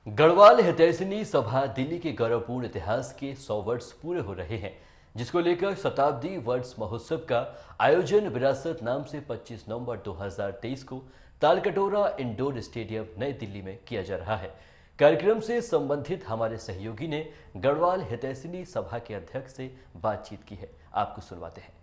गढ़वाल हितैषणी सभा दिल्ली के गौरवपूर्ण इतिहास के 100 वर्ष पूरे हो रहे हैं, जिसको लेकर शताब्दी वर्ष महोत्सव का आयोजन विरासत नाम से 25 नवंबर 2023 को तालकटोरा इंडोर स्टेडियम नई दिल्ली में किया जा रहा है। कार्यक्रम से संबंधित हमारे सहयोगी ने गढ़वाल हितैषणी सभा के अध्यक्ष से बातचीत की है। आपको सुनवाते हैं।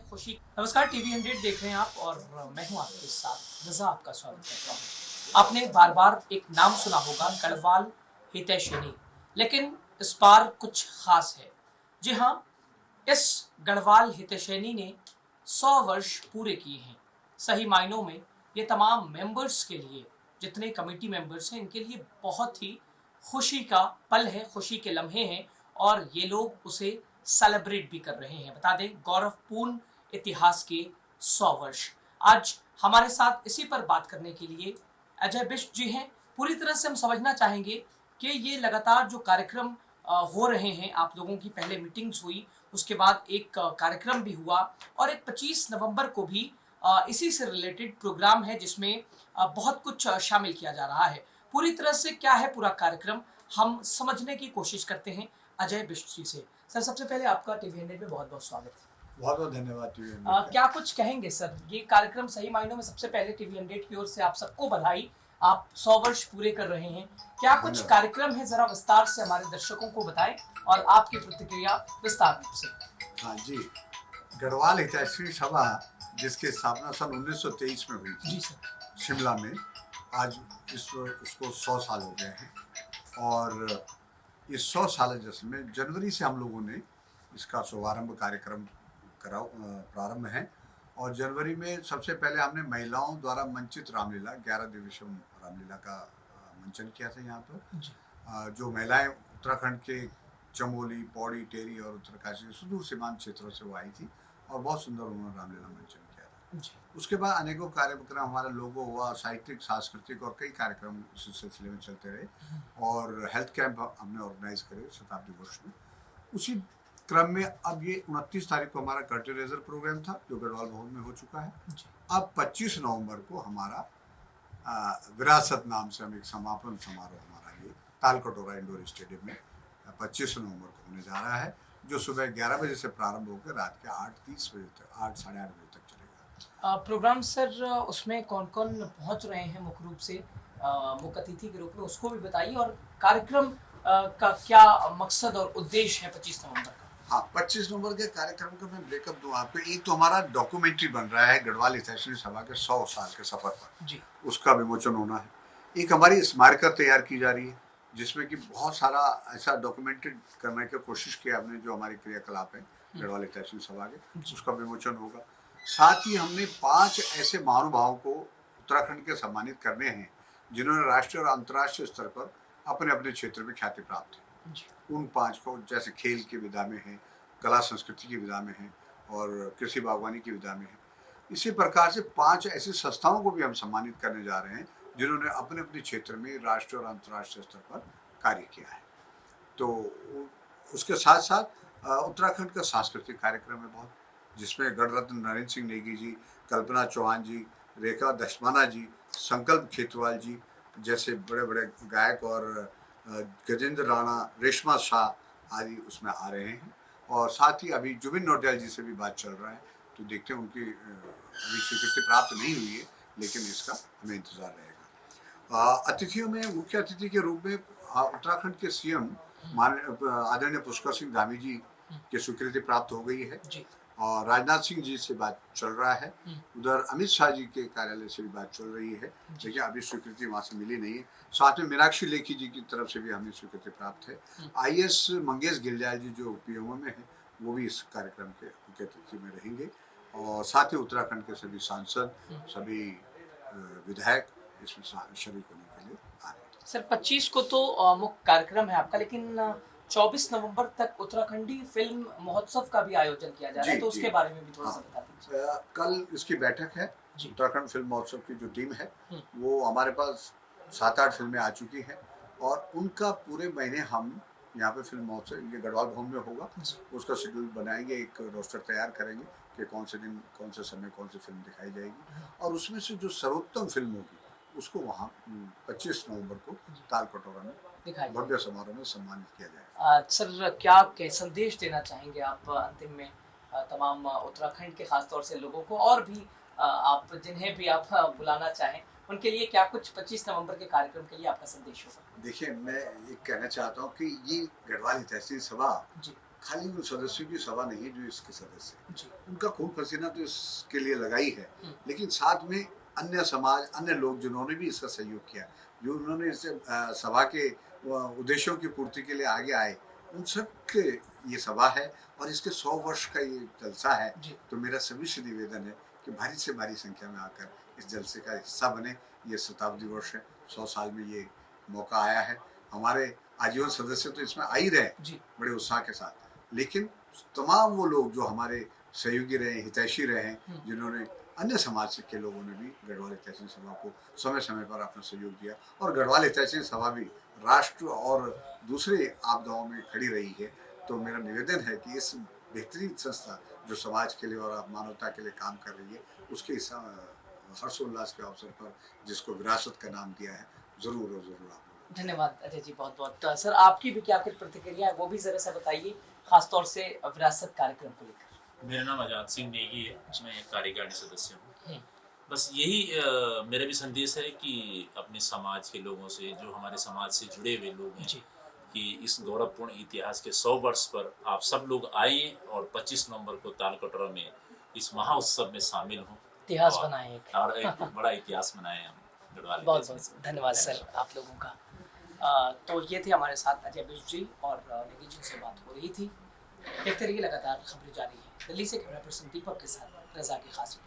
खुशी। नमस्कार, टीवी 100 देख रहे हैं आप और मैं हूं आपके साथ रजा, आपका स्वागत करता हूं। आपने बार बार एक नाम सुना होगा, गढ़वाल हितैषणी, लेकिन इस बार कुछ खास है। जी हाँ, इस गढ़वाल हितैषणी ने 100 वर्ष पूरे किए हैं। सही मायनों में ये तमाम मेंबर्स के लिए, जितने कमेटी मेंबर्स हैं, इनके लिए बहुत ही खुशी का पल है, खुशी के लम्हे हैं और ये लोग उसे सेलिब्रेट भी कर रहे हैं। बता दें, गौरवपूर्ण इतिहास के 100 वर्ष। आज हमारे साथ इसी पर बात करने के लिए अजय बिष्ट जी हैं। पूरी तरह से हम समझना चाहेंगे कि ये लगातार जो कार्यक्रम हो रहे हैं, आप लोगों की पहले मीटिंग्स हुई, उसके बाद एक कार्यक्रम भी हुआ और एक 25 नवंबर को भी इसी से रिलेटेड प्रोग्राम है, जिसमें बहुत कुछ शामिल किया जा रहा है। पूरी तरह से क्या है पूरा कार्यक्रम, हम समझने की कोशिश करते हैं अजय बिष्ट जी से। सर, सबसे पहले आपका टीवी 100 में बहुत बहुत स्वागत है। बहुत बहुत धन्यवाद टीवी 100। क्या कुछ कहेंगे सर, ये कार्यक्रम सही मायनों में सबसे पहले टीवी 100 की ओर से आप सबको बधाई, आप 100 वर्ष पूरे कर रहे हैं। क्या कुछ कार्यक्रम है, जरा विस्तार से हमारे दर्शकों को बताएं और आपकी प्रतिक्रिया विस्तार से। हाँ जी, गढ़वाल हितैषणी सभा जिसकी स्थापना सन 1923 में हुई थी, जी सर, शिमला में, आज उसको 100 साल हो गए हैं। और इस 100 साल जश्न में जनवरी से हम लोगों ने इसका शुभारंभ कार्यक्रम प्रारंभ है। और जनवरी में सबसे पहले हमने महिलाओं द्वारा मंचित रामलीला, 11 दिवसीय रामलीला का मंचन किया था यहाँ पर। जो महिलाएं उत्तराखंड के चमोली, पौड़ी, टेरी और उत्तरकाशी सुदूर सीमांत क्षेत्रों से वो आई थी और बहुत सुंदर उन्होंने रामलीला मंचन किया था। उसके बाद अनेकों कार्यक्रम हमारा लोगो हुआ, साहित्यिक, सांस्कृतिक और कई कार्यक्रम उस सिलसिले में चलते रहे। और हेल्थ कैंप हमने ऑर्गेनाइज करे शताब्दी वर्ष में। उसी क्रम में अब ये 29 तारीख को हमारा कर्टेन रेजर प्रोग्राम था, जो गढ़वाल भवन में हो चुका है। अब 25 नवंबर को हमारा विरासत नाम से हम एक समापन समारोह हमारा ये तालकटोरा इंडोर स्टेडियम में 25 नवंबर को होने जा रहा है, जो सुबह 11 बजे से प्रारंभ होकर रात के 8:30 बजे तक, 8 साढ़े 8 बजे तक चलेगा। प्रोग्राम सर, उसमें कौन कौन पहुंच रहे हैं मुख्य रूप से मुख्य अतिथि के रूप में, उसको भी बताइए। और कार्यक्रम का क्या मकसद और उद्देश्य है 25 नवंबर का? हाँ, 25 नवंबर के कार्यक्रम का मैं ब्रेकअप दूं आपको। एक तो हमारा डॉक्यूमेंट्री बन रहा है गढ़वाल हितैषणी सभा के 100 साल के सफर पर जी, उसका विमोचन होना है। एक हमारी स्मारका तैयार की जा रही है, जिसमें कि बहुत सारा ऐसा डॉक्यूमेंटेड करने की कोशिश की हमने, जो हमारी क्रियाकलाप है गढ़वाल हितैषणी सभा के, उसका विमोचन होगा। साथ ही हमने 5 ऐसे महानुभावों को उत्तराखंड के सम्मानित करने हैं, जिन्होंने राष्ट्रीय और अंतर्राष्ट्रीय स्तर पर अपने अपने क्षेत्र में ख्याति प्राप्त है। उन 5 को, जैसे खेल की विधा में है, कला संस्कृति की विधा में है और कृषि बागवानी की विधा में है। इसी प्रकार से 5 ऐसी संस्थाओं को भी हम सम्मानित करने जा रहे हैं, जिन्होंने अपने अपने क्षेत्र में राष्ट्रीय और अंतर्राष्ट्रीय स्तर पर कार्य किया है। तो उसके साथ साथ उत्तराखंड का सांस्कृतिक कार्यक्रम है बहुत, जिसमें गणरत्न नरेंद्र सिंह नेगी जी, कल्पना चौहान जी, रेखा दशमाना जी, संकल्प खेतवाल जी जैसे बड़े बड़े गायक और गजेंद्र राणा, रेशमा शाह आदि उसमें आ रहे हैं। और साथ ही अभी जुबिन नौटियाल जी से भी बात चल रहा है, तो देखते हैं, उनकी अभी स्वीकृति प्राप्त नहीं हुई है, लेकिन इसका हमें इंतजार रहेगा। अतिथियों में मुख्य अतिथि के रूप में उत्तराखंड के सीएम आदरणीय पुष्कर सिंह धामी जी की स्वीकृति प्राप्त हो गई है और राजनाथ सिंह जी से बात चल रहा है। उधर अमित शाह जी के कार्यालय से भी बात चल रही है, लेकिन अभी स्वीकृति वहाँ से मिली नहीं है। साथ में मीनाक्षी लेखी जी की तरफ से भी हमें स्वीकृति प्राप्त है। आईएएस मंगेश गिलजाल जी, जो पीएमओ में है, वो भी इस कार्यक्रम के मुख्य अतिथि में रहेंगे। और साथ ही उत्तराखंड के सभी सांसद, सभी विधायक इसमें शरीक होने के लिए आ रहे हैं। सर, 25 को तो मुख्य कार्यक्रम है आपका, लेकिन 24 नवंबर तक उत्तराखंडी फिल्म महोत्सव का भी आयोजन किया जा रहा है, तो उसके बारे में भी थोड़ा सा बता दीजिए। कल इसकी बैठक है। उत्तराखंड फिल्म महोत्सव की जो टीम है, वो हमारे पास 7-8 फिल्में आ चुकी हैं और उनका पूरे महीने हम यहाँ पे फिल्म महोत्सव, ये गढ़वाल भवन में होगा, उसका शेड्यूल बनाएंगे, एक रोस्टर तैयार करेंगे कि कौन से दिन, कौन से समय, कौन सी फिल्म दिखाई जाएगी। और उसमें से जो सर्वोत्तम फिल्म होगी उसको वहाँ 25 नवंबर को ताल कटोरा में दिखाई भव्य समारोह में सम्मानित किया जाएगा। सर क्या संदेश देना चाहेंगे आप अंतिम में तमाम उत्तराखंड के खासतौर से लोगों को, और भी आप जिन्हें भी आप बुलाना चाहें उनके लिए क्या कुछ 25 नवंबर के कार्यक्रम के लिए आपका संदेश होगा? देखिए, मैं ये कहना चाहता हूँ कि ये गढ़वाल तहसील सभा जी खाली उन सदस्यों की सभा नहीं जो इसके सदस्य हैं। जी उनका खून पसीना तो इसके लिए लगा ही है, लेकिन साथ में अन्य समाज, अन्य लोग जिन्होंने भी इसका सहयोग किया, जो उन्होंने इस सभा के उद्देश्यों की पूर्ति के लिए आगे आए, उन सब के ये सभा है और इसके 100 वर्ष का ये जलसा है। तो मेरा सभी से निवेदन है कि भारी से भारी संख्या में आकर इस जलसे का हिस्सा बने। ये शताब्दी वर्ष है, 100 साल में ये मौका आया है। हमारे आजीवन सदस्य तो इसमें आ ही रहे बड़े उत्साह के साथ, लेकिन तमाम वो लोग जो हमारे सहयोगी रहे, हितैषी रहे, जिन्होंने अन्य समाज के लोगों ने भी गढ़वाल तहसील सभा को समय समय पर अपना सहयोग दिया, और गढ़वाल तहसील सभा भी राष्ट्र और दूसरे आपदाओं में खड़ी रही है। तो मेरा निवेदन है कि इस बेहतरीन संस्था जो समाज के लिए और मानवता के लिए काम कर रही है, उसके हर्षोल्लास के अवसर पर जिसको विरासत का नाम दिया है, जरूर और जरूर आप। धन्यवाद अजय जी, बहुत बहुत। सर आपकी भी क्या कुछ प्रतिक्रिया है वो भी जरा सा बताइए, खासतौर से विरासत कार्यक्रम को लेकर। मेरा नाम आजाद सिंह नेगी है, मैं कार्यकारिणी सदस्य हूँ। बस यही मेरा भी संदेश है कि अपने समाज के लोगों से, जो हमारे समाज से जुड़े हुए लोग हैं, कि इस गौरवपूर्ण इतिहास के 100 वर्ष पर आप सब लोग आए और 25 नवंबर को ताल कटोरा में इस महाउत्सव में शामिल हों, इतिहास बनाए और एक बड़ा इतिहास बनाए हम गढ़वाल। बहुत बहुत धन्यवाद सर आप लोगों का। तो ये थे हमारे साथ अजय बिष्ट जी, और नेगी जी से बात हो रही थी। देखते रहिए लगातार खबरें जारी हैं। दिल्ली से कैमरा पर्सन दीपक के साथ रजा की खास रिपोर्ट।